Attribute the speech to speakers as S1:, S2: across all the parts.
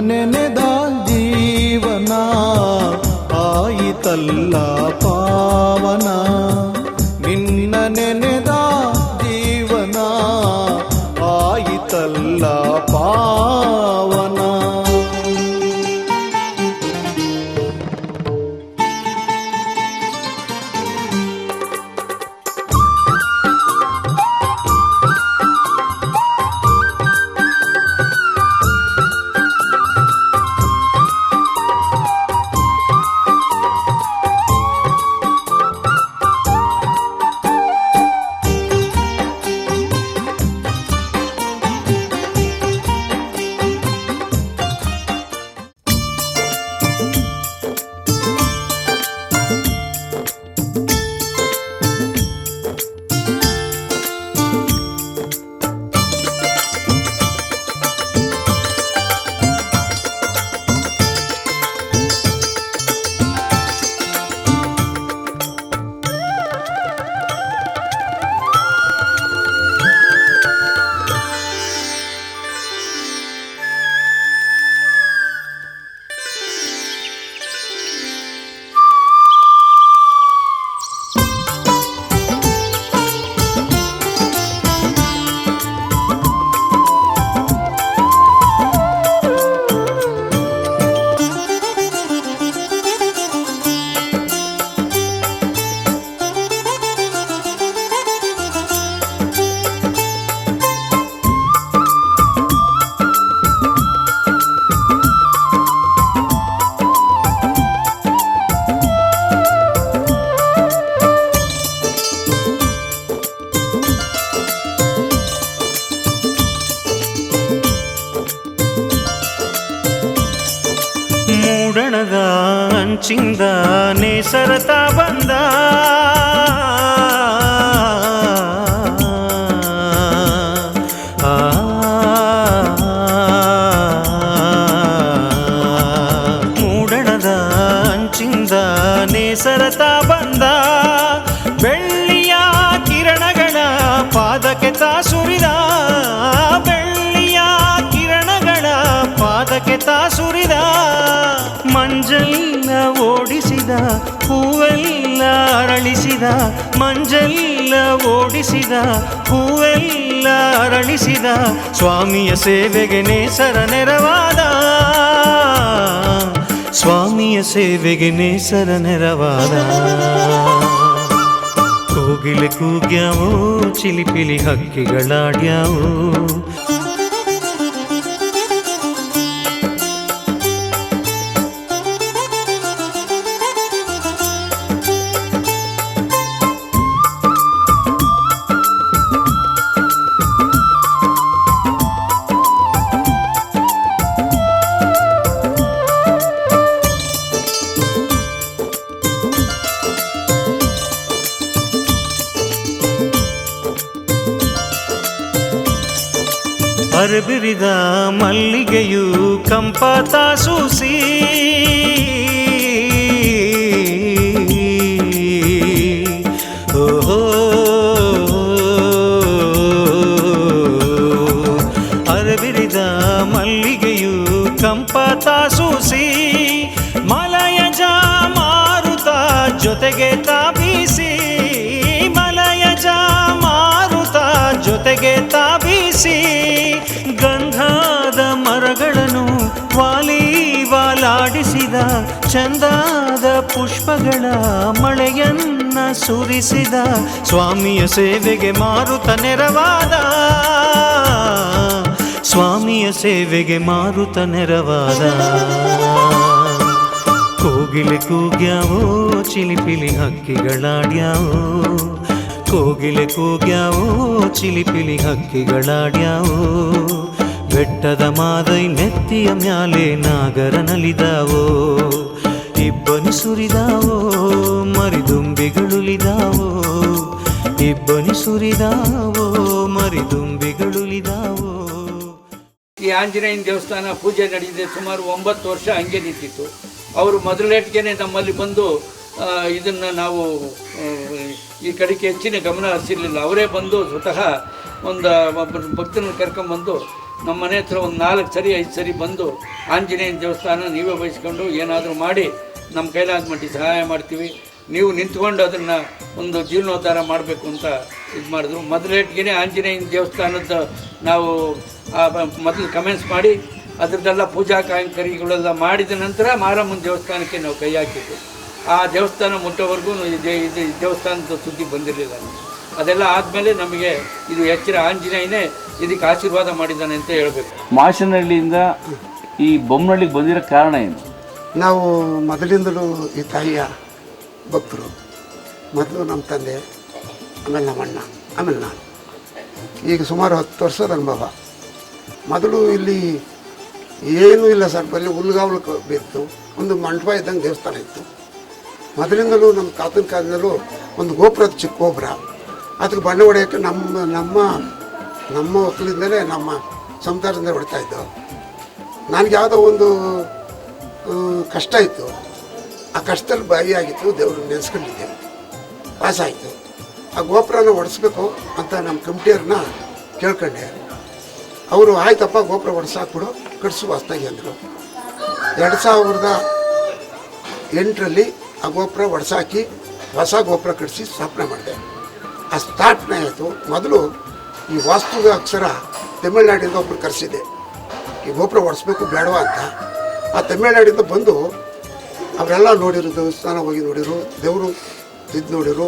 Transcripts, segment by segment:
S1: ನೆನೆದ ಜೀವನ ಆಯಿತಲ್ಲ ಪಾವನ, ನಿನ್ನ ನೆನೆದ ಜೀವನ ಆಯಿತಲ್ಲ ಪಾವನ.
S2: ಮೂಡಣದ ಅಂಚಿಂದ ನೇಸರತ ಬಂದ, ಮೂಡಣದ ಅಂಚಿಂದ ನೇಸರತ ಬಂದ, ಬೆಳ್ಳಿಯ ಕಿರಣಗಳ ಪಾದಕ್ಕೆ ತಾ ಸುರಿದ, ಬೆಳ್ಳಿಯ ಕಿರಣಗಳ ಪಾದಕ್ಕೆ ತಾ ಸುರಿದ, ಮಂಜಲ್ಲ ಓಡಿಸಿದ ಹೂವೆಲ್ಲ ಅರಳಿಸಿದ, ಮಂಜಲ್ಲ ಓಡಿಸಿದ ಹೂವೆಲ್ಲ ಅರಳಿಸಿದ, ಸ್ವಾಮಿಯ ಸೇವೆಗೆ ನೇಸರ ನೆರವಾದ, ಸ್ವಾಮಿಯ ಸೇವೆಗೆ ನೇಸರ ನೆರವಾದ. ಕೋಗಿಲೆ ಕೂಗ್ಯಾವೋ ಚಿಲಿಪಿಲಿ ಹಕ್ಕಿಗಳಾಡ್ಯಾವೋ, ಅರಬಿರಿದ ಮಲ್ಲಿಗೆಯು ಕಂಪ ತಾಸೂಸಿ, ಓಹೋ ಅರಬಿರಿದ ಮಲ್ಲಿಗೆಯು ಕಂಪ ತಾಸೂಸಿ, ಮಲಯಜ ಮಾರುತ ಜೊತೆಗೆ ತಾಬೀಸಿ, ಮಲಯಜ ಮಾರುತ ಜೊತೆಗೆ ತಾಬೀಸಿ, ಗಂಧಾದ ಮರಗಳನ್ನು ವಾಲಿ ವಾಲಾಡಿಸಿದ, ಚಂದಾದ ಪುಷ್ಪಗಳ ಮಳೆಯನ್ನ ಸುರಿಸಿದ, ಸ್ವಾಮಿಯ ಸೇವೆಗೆ ಮಾರುತ ನೆರವಾದ, ಸ್ವಾಮಿಯ ಸೇವೆಗೆ ಮಾರುತ ನೆರವಾದ. ಕೋಗಿಲೆ ಕೂಗ್ಯಾವೋ ಚಿಲಿಪಿಲಿ ಹಕ್ಕಿಗಳಾಡ್ಯಾವೋ, ಕೋಗಿಲೆ ಕೂಗ್ಯಾವೋ ಚಿಲಿಪಿಲಿ ಹಕ್ಕಿಗಳಾಡ್ಯಾವೋ, ಬೆಟ್ಟದ ಮಾದೈ ನೆತ್ತಿಯ ಮ್ಯಾಲೆ ನಾಗರ ನಲಿದಾವೋ, ಇಬ್ಬನಿ ಸುರಿದಾವೋ ಮರಿದುಂಬಿಗಳುಲಿದಾವೋ, ಇಬ್ಬನಿ ಸುರಿದಾವೋ ಮರಿದುಂಬಿಗಳುಲಿದಾವೋ.
S3: ಈ ಆಂಜನೇಯನ ದೇವಸ್ಥಾನ ಪೂಜೆ ನಡೆದಿದೆ. ಸುಮಾರು 9 ವರ್ಷ ಹಂಗೆ ನಿಂತಿತ್ತು. ಅವರು ಮೊದಲೇಟಿಗೆ ನಮ್ಮಲ್ಲಿ ಬಂದು ಇದನ್ನು ನಾವು ಈ ಕಡೆಗೆ ಹೆಚ್ಚಿನ ಗಮನ ಹರಿಸಿರಲಿಲ್ಲ. ಅವರೇ ಬಂದು ಸ್ವತಃ ಒಬ್ಬರು ಭಕ್ತರನ್ನು ಕರ್ಕೊಂಬಂದು ನಮ್ಮ ಮನೆ ಹತ್ರ ಒಂದು 4 ಸರಿ 5 ಸರಿ ಬಂದು ಆಂಜನೇಯನ ದೇವಸ್ಥಾನ ನೀವೇ ಬಯಸ್ಕೊಂಡು ಏನಾದರೂ ಮಾಡಿ ನಮ್ಮ ಕೈಲಾದ ಮಟ್ಟಿಗೆ ಸಹಾಯ ಮಾಡ್ತೀವಿ, ನೀವು ನಿಂತ್ಕೊಂಡು ಅದನ್ನು ಒಂದು ಜೀರ್ಣೋದ್ಧಾರ ಮಾಡಬೇಕು ಅಂತ ಇದು ಮಾಡಿದ್ರು. ಮೊದಲೇಟ್ಗೆ ಆಂಜನೇಯನ ದೇವಸ್ಥಾನದ ನಾವು ಮೊದಲು ಕಮೆಂಟ್ಸ್ ಮಾಡಿ ಅದರದ್ದೆಲ್ಲ ಪೂಜಾ ಕೈಂಕರ್ಯಗಳೆಲ್ಲ ಮಾಡಿದ ನಂತರ ಮಾರಮ್ಮನ ದೇವಸ್ಥಾನಕ್ಕೆ ನಾವು ಕೈ ಹಾಕಿದ್ದು. ಆ ದೇವಸ್ಥಾನ ಮುಟ್ಟೋವರೆಗೂ ಇದು ದೇವಸ್ಥಾನದ ಸುದ್ದಿ ಬಂದಿರಲಿಲ್ಲ. ಅದೆಲ್ಲ ಆದಮೇಲೆ ನಮಗೆ ಇದು ಎಚ್ಚರ ಆಂಜನೇಯನೇ ಇದಕ್ಕೆ ಆಶೀರ್ವಾದ ಮಾಡಿದ್ದಾನೆ ಅಂತ ಹೇಳಬೇಕು.
S4: ಮಾಶನಹಳ್ಳಿಯಿಂದ ಈ ಬೊಮ್ಮನಹಳ್ಳಿಗೆ ಬಂದಿರೋ ಕಾರಣ ಏನು?
S5: ನಾವು ಮೊದಲಿಂದಲೂ ಈ ತಾಯಿಯ ಭಕ್ತರು. ಮೊದಲು ನಮ್ಮ ತಂದೆ, ಆಮೇಲೆ ನಮ್ಮ ಅಣ್ಣ, ಆಮೇಲೆ ನಾನು. ಈಗ ಸುಮಾರು 10 ವರ್ಷದ ಅನುಭವ. ಮೊದಲು ಇಲ್ಲಿ ಏನೂ ಇಲ್ಲ ಸರ್, ಬರೀ ಹುಲ್ಗಾವಲು ಬಿತ್ತು, ಒಂದು ಮಂಟಪ ಇದ್ದಂಗೆ ದೇವಸ್ಥಾನ ಇತ್ತು. ಮೊದಲಿಂದಲೂ ನಮ್ಮ ತಾತನ ಕಾಲದಲ್ಲೂ ಒಂದು ಗೋಪುರದ ಚಿಕ್ಕ ಗೋಪುರ, ಅದಕ್ಕೆ ಬಣ್ಣ ಹೊಡೆಯೋಕ್ಕೆ ನಮ್ಮ ಒಕ್ಕಲಿಂದಲೇ ನಮ್ಮ ಸಂಸಾರದಿಂದ ಹೊಡ್ತಾ ಇದ್ದವು. ನನಗೆ ಯಾವುದೋ ಒಂದು ಕಷ್ಟ ಇತ್ತು, ಆ ಕಷ್ಟದಲ್ಲಿ ಭಾಗಿಯಾಗಿತ್ತು, ದೇವ್ರನ್ನ ನೆನೆಸ್ಕೊಂಡಿದ್ದೆ, ಪಾಸ್ ಆಯಿತು. ಆ ಗೋಪುರನ ಹೊಡೆಸ್ಬೇಕು ಅಂತ ನಮ್ಮ ಕಮಿಟಿಯವ್ರನ್ನ ಕೇಳ್ಕೊಂಡೆ. ಅವರು ಆಯ್ತಪ್ಪ ಗೋಪುರ ಹೊಡೆಸಾಕ್ಬಿಡು, ಕಟ್ಸು ಹೊಸ್ದಾಗಿ ಅಂದರು. 2008ರಲ್ಲಿ ಆ ಗೋಪುರ ಹೊಡೆಸಾಕಿ ಹೊಸ ಗೋಪುರ ಕಟ್ಟಿಸಿ ಸ್ಥಾಪನೆ ಮಾಡಿದೆ. ಆ ಸ್ಥಾಪನೆ ಆಯಿತು. ಮೊದಲು ಈ ವಾಸ್ತುದ ಅಕ್ಷರ ತಮಿಳ್ನಾಡಿಂದ ಒಬ್ಬರು ಕರೆಸಿದ್ದೆ, ಈ ಗೋಪುರ ಹೊಡೆಸ್ಬೇಕು ಬೇಡವಾ ಅಂತ. ಆ ತಮಿಳ್ನಾಡಿಂದ ಬಂದು ಅವರೆಲ್ಲ ನೋಡಿರು, ದೇವಸ್ಥಾನ ಹೋಗಿ ನೋಡಿರು, ದೇವರು ಇದು ನೋಡಿರು,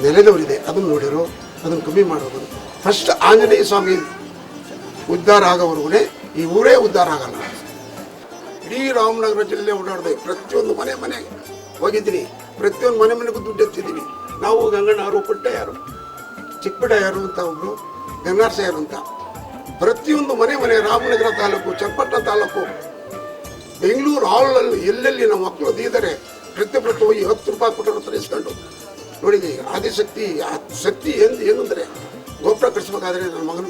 S5: ನೆಲೆದವರಿದೆ ಅದನ್ನು ನೋಡಿರು, ಅದನ್ನು ಕಮ್ಮಿ ಮಾಡೋದು. ಫಸ್ಟ್ ಆಂಜನೇಯ ಸ್ವಾಮಿ ಉದ್ಧಾರ ಆಗೋವರೆಗೂ ಈ ಊರೇ ಉದ್ಧಾರ ಆಗಲ್ಲ. ಇಡೀ ರಾಮನಗರ ಜಿಲ್ಲೆ ಓಡಾಡಿದೆ, ಪ್ರತಿಯೊಂದು ಮನೆಗೆ ಹೋಗಿದ್ದೀನಿ, ಪ್ರತಿಯೊಂದು ಮನೆಗೂ ದುಡ್ಡು ಎತ್ತಿದ್ದೀನಿ. ನಾವು ಗಂಗಣ್ಣವರು, ಪುಟ್ಟಯ್ಯರು, ಚಿಕ್ಕಪುಟ್ಟಯ್ಯರು ಅಂತ ಒಬ್ಬರು, ಗಂಗಾರಸಯ್ಯರು ಅಂತ, ಪ್ರತಿಯೊಂದು ಮನೆ ರಾಮನಗರ ತಾಲೂಕು, ಚನ್ನಪಟ್ಟಣ ತಾಲೂಕು, ಬೆಂಗಳೂರು ಹಾಲಲ್ಲಿ ಎಲ್ಲೆಲ್ಲಿ ನಮ್ಮ ಮಕ್ಕಳು ಇದ್ದಾರೆ ಪ್ರತಿಯೊಬ್ಬರು ಹೋಗಿ 10 ರೂಪಾಯಿ ಕೊಟ್ಟರು ಹತ್ರ ಇಸ್ಕೊಂಡು ನೋಡಿದ್ದೀವಿ. ಆದಿಶಕ್ತಿ ಆ ಶಕ್ತಿ ಏನಂದರೆ ಗೋಪುರ ಕಟ್ಟಿಸ್ಬೇಕಾದ್ರೆ ನನ್ನ ಮಗನ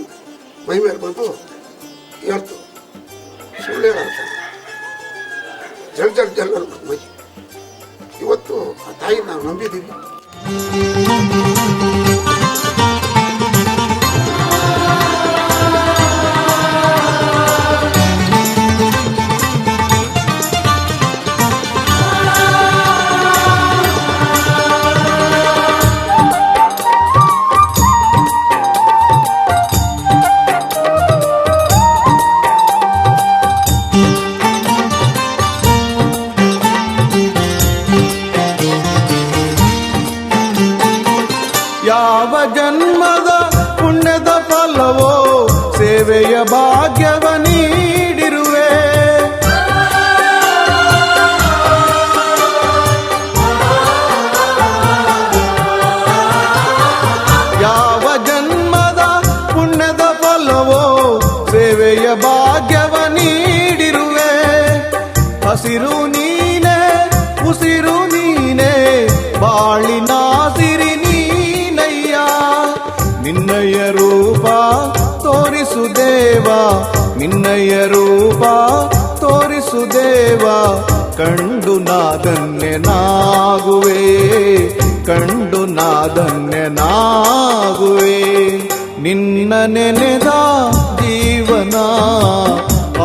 S5: ಮೈ ಮೇಲೆ ಬಂದು ಹೇಳ್ತು, ಸುಳ್ಳು ಹೇಳಂತ ಜಲ್ ಮೈ. ಇವತ್ತು ಆ ತಾಯಿ ನಾವು ನಂಬಿದ್ದೀವಿ.
S1: ಯಾವ ಜನ್ಮದ ಪುಣ್ಯದ ಫಲವೋ ಸೇವೆಯ ಭಾಗ್ಯವ ನೀಡಿರುವೆ. ಯಾವ ಜನ್ಮದ ಪುಣ್ಯದ ಫಲವೋ ಸೇವೆಯ ಭಾಗ್ಯವ ನೀಡಿರುವೆ. ಹಸಿರು ನೀನೆ, ಉಸಿರು ನೀನೆ, ಬಾಳಿನ ಸಿರಿ ನಿನ್ನಯ ರೂಪ ತೋರಿಸು ದೇವ, ನಿನ್ನಯ ರೂಪ ತೋರಿಸು ದೇವ. ಕಂಡು ನಾದನ್ಯನಾಗುವೆ, ಕಂಡು ನಾದನ್ಯನಾಗುವೆ. ನಿನ್ನ ನೆನೆದ ಜೀವನ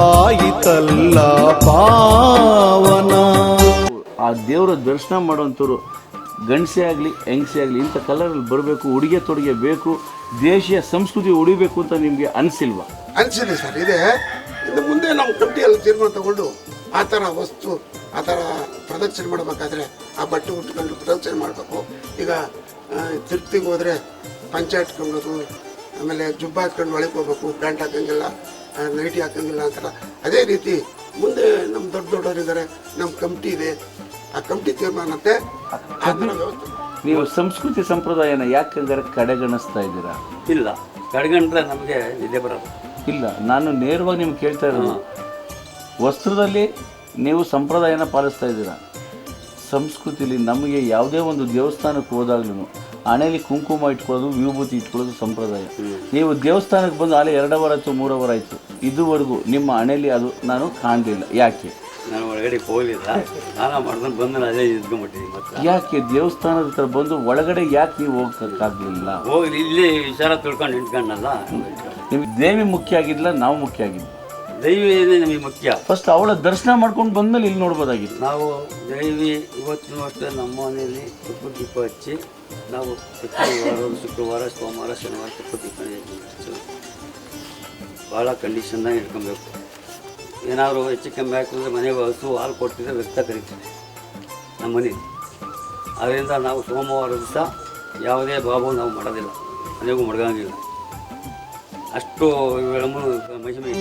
S1: ಆಯಿತಲ್ಲ ಪಾವನ.
S4: ಆ ದೇವರ ದರ್ಶನ ಮಾಡುವಂಥವ್ರು ಗಂಡಸೇ ಆಗಲಿ ಹೆಂಗಸೇ ಆಗಲಿ ಇಂಥ ಕಲರಲ್ಲಿ ಬರಬೇಕು, ಉಡುಗೆ ತೊಡುಗೆ ಬೇಕು, ದೇಶೀಯ ಸಂಸ್ಕೃತಿ ಉಳಿಬೇಕು ಅಂತ ನಿಮಗೆ ಅನಿಸಿಲ್ವಾ?
S5: ಅನಿಸಿದೆ ಸರ್. ಇದೆ ಇನ್ನು ಮುಂದೆ ನಮ್ಮ ಕಮಿಟಿಯಲ್ಲಿ ತೀರ್ಮಾನ ತಗೊಂಡು ಆ ಥರ ವಸ್ತು ಆ ಥರ ಪ್ರದರ್ಶನ ಮಾಡಬೇಕಾದ್ರೆ ಆ ಬಟ್ಟೆ ಉಟ್ಕೊಂಡು ಪ್ರದರ್ಶನ ಮಾಡಬೇಕು. ಈಗ ತಿರುಪ್ತಿಗೆ ಹೋದರೆ ಪಂಚೆ ಇಟ್ಕೊಳೋದು, ಆಮೇಲೆ ಜುಬ್ಬ ಹಾಕ್ಕೊಂಡು ಒಳಗೆ ಹೋಗ್ಬೇಕು, ಪ್ಯಾಂಟ್ ಹಾಕಂಗಿಲ್ಲ, ನೈಟಿ ಹಾಕಂಗಿಲ್ಲ ಅಂತಾರ. ಅದೇ ರೀತಿ ಮುಂದೆ ನಮ್ಮ ದೊಡ್ಡವರಿದ್ದಾರೆ, ನಮ್ಮ ಕಮಿಟಿ ಇದೆ, ಆ ಕಮಿಟಿ ತೀರ್ಮಾನತೆ ವ್ಯವಸ್ಥೆ.
S4: ನೀವು ಸಂಸ್ಕೃತಿ ಸಂಪ್ರದಾಯನ ಯಾಕಂದ್ರೆ ಕಡೆಗಣಿಸ್ತಾ ಇದ್ದೀರಾ?
S3: ಇಲ್ಲ, ಕಡೆಗಂಡ್ರೆ ನಮಗೆ ನಿದ್ದೆ ಬರೋದು
S4: ಇಲ್ಲ. ನಾನು ನೇರವಾಗಿ ನಿಮ್ಗೆ ಕೇಳ್ತಾ ಇರೋದು, ವಸ್ತ್ರದಲ್ಲಿ ನೀವು ಸಂಪ್ರದಾಯನ ಪಾಲಿಸ್ತಾ ಇದ್ದೀರಾ. ಸಂಸ್ಕೃತಿಲಿ ನಮಗೆ ಯಾವುದೇ ಒಂದು ದೇವಸ್ಥಾನಕ್ಕೆ ಹೋದಾಗ್ಲೂ ಹಣೆಯಲ್ಲಿ ಕುಂಕುಮ ಇಟ್ಕೊಳ್ಳೋದು, ವಿಭೂತಿ ಇಟ್ಕೊಳ್ಳೋದು ಸಂಪ್ರದಾಯ. ನೀವು ದೇವಸ್ಥಾನಕ್ಕೆ ಬಂದು ಆಲೆ 2 ಅವರ್ ಆಯಿತು 3 ಅವರ್ ಆಯಿತು, ಇದುವರೆಗೂ ನಿಮ್ಮ ಹಣೆಯಲ್ಲಿ ಅದು ನಾನು ಕಾಣಲಿಲ್ಲ. ಯಾಕೆ?
S3: ನಾವು
S6: ಒಳಗಡೆ ಹೋಗಲಿಲ್ಲ, ಸ್ನಾನ ಮಾಡ್ಕೊಂಡು ಬಂದು ಅದೇ ಇದ್ಕೊಂಡ್ಬಿಟ್ಟಿದ್ದೀನಿ. ಮತ್ತೆ
S4: ಯಾಕೆ ದೇವಸ್ಥಾನದ ಹತ್ರ ಬಂದು ಒಳಗಡೆ ಯಾಕೆ ನೀವು ಹೋಗಕ್ಕಾಗಲಿಲ್ಲ?
S6: ಹೋಗಿ ಇಲ್ಲಿ ವಿಚಾರ ತಿಳ್ಕೊಂಡು ನಿಂತ್ಕೊಂಡಲ್ಲ.
S4: ನಿಮ್ಗೆ ದೇವಿ ಮುಖ್ಯ ಆಗಿಲ್ಲ, ನಾವು ಮುಖ್ಯ ಆಗಿದ್ದು.
S6: ದೈವನೇ ನಮಗೆ ಮುಖ್ಯ.
S4: ಫಸ್ಟ್ ಅವಳ ದರ್ಶನ ಮಾಡ್ಕೊಂಡು ಬಂದ್ಮೇಲೆ ಇಲ್ಲಿ ನೋಡ್ಬೋದಾಗಿತ್ತು.
S6: ನಾವು ದೈವಿ ಇವತ್ತು ಅಷ್ಟೇ ನಮ್ಮ ಮನೆಯಲ್ಲಿ ತುಪ್ಪ ದೀಪ ಹಚ್ಚಿ ನಾವು ಶುಕ್ರವಾರ ಸೋಮವಾರ ಶನಿವಾರ ತುಪ್ಪ ದೀಪ ಹಚ್ಚಿ ಭಾಳ ಕಂಡೀಷನ್ನಾಗಿ ಇಟ್ಕೊಬೇಕು. ಏನಾದರೂ ಹೆಚ್ಚು ಕಮ್ಮಿ ಹಾಕಿದ್ರೆ ಮನೆಗೆ ಹಸು ಹಾಲು ಕೊಡ್ತಿದ್ರೆ ವ್ಯಕ್ತ ಕರೀತಾರೆ ನಮ್ಮ ಮನೇಲಿ. ಅದರಿಂದ ನಾವು ಸೋಮವಾರ ದಿವಸ ಯಾವುದೇ ಬಾಬು ನಾವು ಮಾಡೋದಿಲ್ಲ, ಮನೆಗೂ ಮಡ್ಗಂಗಿಲ್ಲ. ಅಷ್ಟು ಮಹಿಮೆ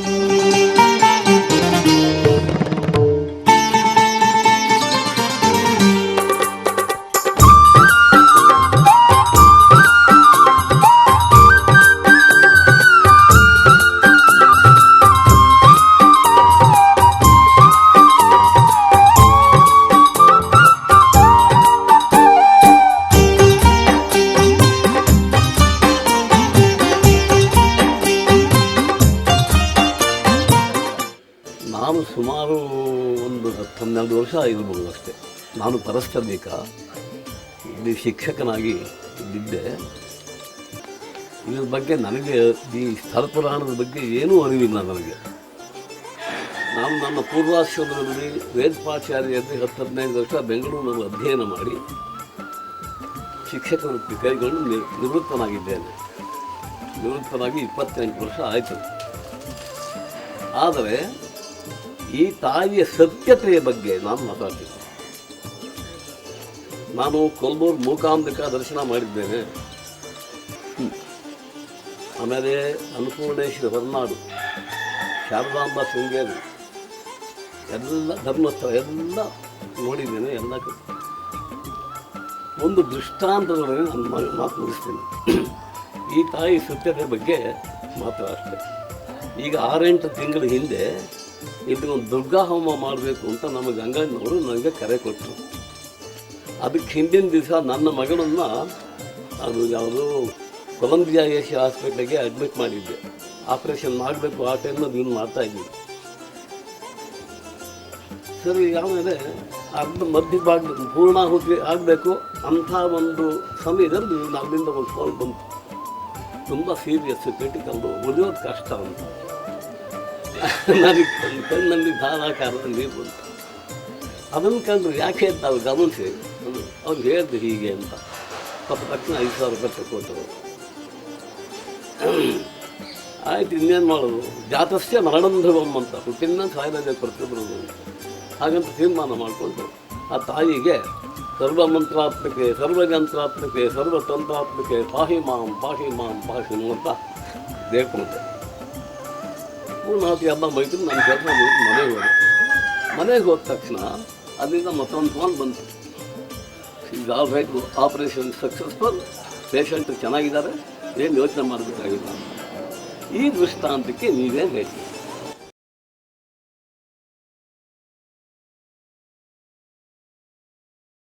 S7: ನಾನು ಸುಮಾರು ಒಂದು 12 ವರ್ಷ ಇರ್ಬೋದು ಅಷ್ಟೇ. ನಾನು ಪರಸ್ತರ್ಮಿಕ ಇಲ್ಲಿ ಶಿಕ್ಷಕನಾಗಿ ಇದ್ದಿದ್ದೆ. ಇದ್ರ ಬಗ್ಗೆ ನನಗೆ ಈ ಸ್ಥಳ ಪುರಾಣದ ಬಗ್ಗೆ ಏನೂ ಅರಿವಿಲ್ಲ ನನಗೆ. ನಾನು ನನ್ನ ಪೂರ್ವಾಶ್ರಮದಲ್ಲಿ ವೇದಪಾಚಾರ್ಯರಲ್ಲಿ 10-15 ವರ್ಷ ಬೆಂಗಳೂರಿನಲ್ಲಿ ಅಧ್ಯಯನ ಮಾಡಿ ಶಿಕ್ಷಕ ವೃತ್ತಿ ಕೈಗೊಂಡು ನಿವೃತ್ತನಾಗಿದ್ದೇನೆ. ನಿವೃತ್ತನಾಗಿ 28 ವರ್ಷ ಆಯಿತು. ಆದರೆ ಈ ತಾಯಿಯ ಸತ್ಯತೆಯ ಬಗ್ಗೆ ನಾನು ಮಾತಾಡ್ತೀನಿ. ನಾನು ಕೊಲ್ಬೂರು ಮೂಕಾಂಬಿಕಾ ದರ್ಶನ ಮಾಡಿದ್ದೇನೆ. ಆಮೇಲೆ ಅನ್ನಪೂರ್ಣೇಶ್ವರಿ ಹೊರನಾಡು, ಶಾರದಾಂಬ ಶೃಂಗೇರಿ, ಎಲ್ಲ ಧರ್ಮಸ್ಥಳ ಎಲ್ಲ ನೋಡಿದ್ದೇನೆ. ಎಲ್ಲ ಒಂದು ದೃಷ್ಟಾಂತದೊಳಗೆ ನಾನು ಮಾತು ಮುಗಿಸ್ತೀನಿ. ಈ ತಾಯಿ ಸತ್ಯತೆ ಬಗ್ಗೆ ಮಾತ್ರ ಅಷ್ಟೇ. ಈಗ 6-8 ತಿಂಗಳ ಹಿಂದೆ ಇಲ್ಲಿ ಒಂದು ದುರ್ಗಾ ಹೋಮ ಮಾಡಬೇಕು ಅಂತ ನಮ್ಮ ಗಂಗಣ್ಣವರು ನನಗೆ ಕರೆ ಕೊಟ್ಟರು. ಅದಕ್ಕೆ ಹಿಂದಿನ ದಿವಸ ನನ್ನ ಮಗಳನ್ನು ಅದು ಯಾವುದೋ ಕೊಲಂಬಿಯಾ ಏಷ್ಯಾ ಹಾಸ್ಪಿಟ್ಲಿಗೆ ಅಡ್ಮಿಟ್ ಮಾಡಿದ್ದೆ. ಆಪ್ರೇಷನ್ ಮಾಡಬೇಕು ಆ ಟೈಮ್ನಲ್ಲಿ ನೀನು ಮಾಡ್ತಾಯಿದ್ದೀನಿ. ಸರಿ, ಆಮೇಲೆ ಅರ್ಧ ಮಧ್ಯ ಭಾಗ ಪೂರ್ಣಾಹುತಿ ಆಗಬೇಕು ಅಂಥ ಒಂದು ಸಮಯದಲ್ಲಿ ನನ್ನಿಂದ ಒಂದು ಫೋನ್ ಬಂತು. ತುಂಬ ಸೀರಿಯಸ್ ಕ್ರಿಟಿಕಲ್ಲು, ಉಳಿಯೋದು ಕಷ್ಟ ಅಂತ. ನನಗೆ ಕಣ್ಣಲ್ಲಿ ಧಾರಾಕಾರದ ನೀರು ಬಂತು. ಅದನ್ನು ಕಂಡು ಯಾಕೆ ಅಂತ ಅವ್ರು ಗಮನಿಸಿ ಅವ್ರು ಹೇಳಿದ್ರು ಹೀಗೆ ಅಂತ. ತಕ್ಷಣ 5,000 ರೂಪಾಯಿ ಕೊಟ್ಟರು. ಆಯ್ತು, ಇನ್ನೇನು ಮಾಡೋದು, ಜಾತಸ್ಯ ಮರಣಂಧವಂ ಅಂತ ಹುಟ್ಟಿನ ಸಾಯಿರದೆ ಪ್ರತಿಯೊಬ್ಬರು. ಹಾಗಂತ ತೀರ್ಮಾನ ಮಾಡಿಕೊಂಡು ಆ ತಾಯಿಗೆ ಸರ್ವಮಂತ್ರಾತ್ಮಕೆ, ಸರ್ವಯಂತ್ರಾತ್ಮಕೆ, ಸರ್ವತಂತ್ರಾತ್ಮಕೆ ಪಾಹಿ ಮಾಂ ಪಾಹಿ ಮಾಂ ಪಾಹಿ ಅಂತ ಬೇಡ್ಕೊಂಡೆ. ಪೂರ್ಣಾಹುತಿ ಹಬ್ಬ ಮುಗಿತು, ನನ್ನ ಕೆಲಸ ಮುಗಿತು, ಮನೆಗೆ ಹೋದೆ. ಮನೆಗೆ ಹೋದ ತಕ್ಷಣ ಅಲ್ಲಿಂದ ಮತ್ತೊಂದು ಫೋನ್ ಬಂತು. ಈಗ ಆಲ್ರೈಟ್, ಆಪರೇಷನ್ ಸಕ್ಸಸ್ಫುಲ್, ಪೇಷಂಟ್ ಚೆನ್ನಾಗಿದ್ದಾರೆ, ಏನು ಯೋಚನೆ ಮಾಡಬೇಕಾಗಿಲ್ಲ. ಈ ದೃಷ್ಟಾಂತಕ್ಕೆ ನೀವೇನು ಹೇಳ್ತೀವಿ?